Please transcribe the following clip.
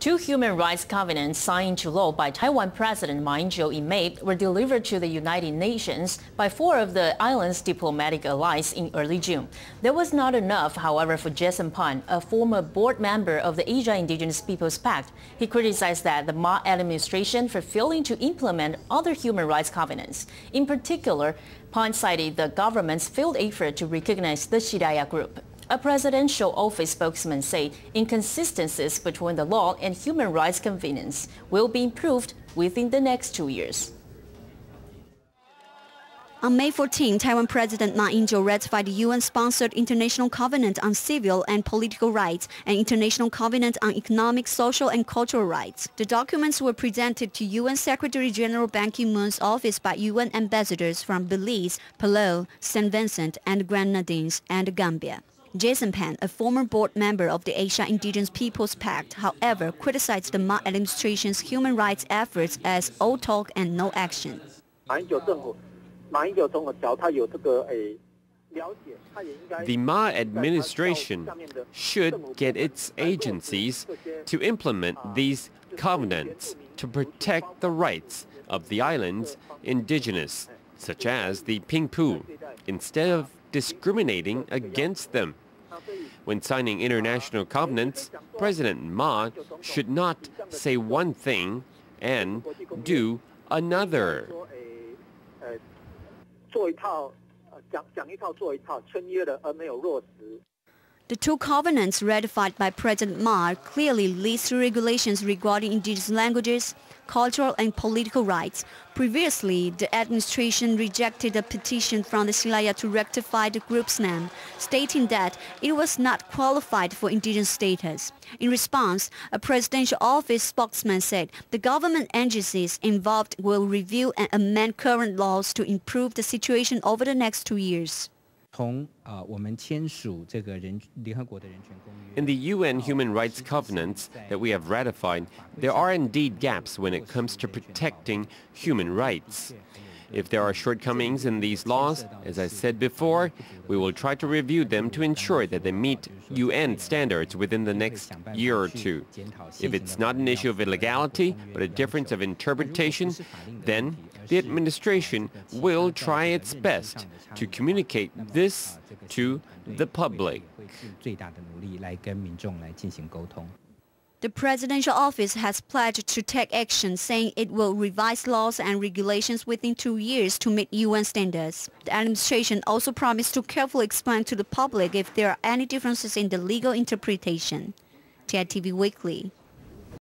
Two human rights covenants signed into law by Taiwan President Ma Ying-jeou in May were delivered to the United Nations by four of the island's diplomatic allies in early June. There was not enough, however, for Jason Pan, a former board member of the Asia Indigenous Peoples Pact. He criticized the Ma administration for failing to implement other human rights covenants. In particular, Pan cited the government's failed effort to recognize the Siraya Group. A presidential office spokesman said inconsistencies between the law and human rights covenants will be improved within the next 2 years. On May 14, Taiwan President Ma Ying-jeou ratified the UN-sponsored International Covenant on Civil and Political Rights and International Covenant on Economic, Social and Cultural Rights. The documents were presented to UN Secretary-General Ban Ki-moon's office by UN ambassadors from Belize, Palau, St. Vincent and Grenadines and Gambia. Jason Pan, a former board member of the Asia Indigenous Peoples Pact, however, criticized the Ma administration's human rights efforts as all talk and no action. The Ma administration should get its agencies to implement these covenants to protect the rights of the island's indigenous, such as the Pingpu, instead of discriminating against them. When signing international covenants, President Ma should not say one thing and do another. The two covenants ratified by President Ma clearly list regulations regarding indigenous languages, cultural and political rights. Previously, the administration rejected a petition from the Siraya to rectify the group's name, stating that it was not qualified for indigenous status. In response, a presidential office spokesman said the government agencies involved will review and amend current laws to improve the situation over the next 2 years. In the UN human rights covenants that we have ratified, there are indeed gaps when it comes to protecting human rights. If there are shortcomings in these laws, as I said before, we will try to review them to ensure that they meet UN standards within the next year or two. If it's not an issue of illegality, but a difference of interpretation, then the administration will try its best to communicate this to the public. The presidential office has pledged to take action, saying it will revise laws and regulations within 2 years to meet UN standards. The administration also promised to carefully explain to the public if there are any differences in the legal interpretation. TITV Weekly.